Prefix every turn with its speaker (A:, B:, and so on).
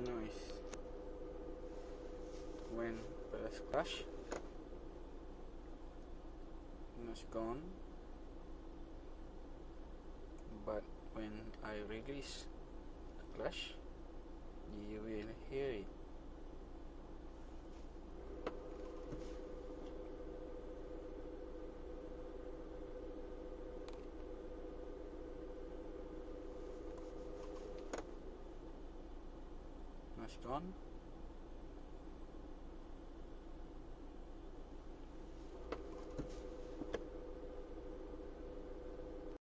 A: noise when press clutch. It's gone, but when I release the clutch, you will hear it. It's gone.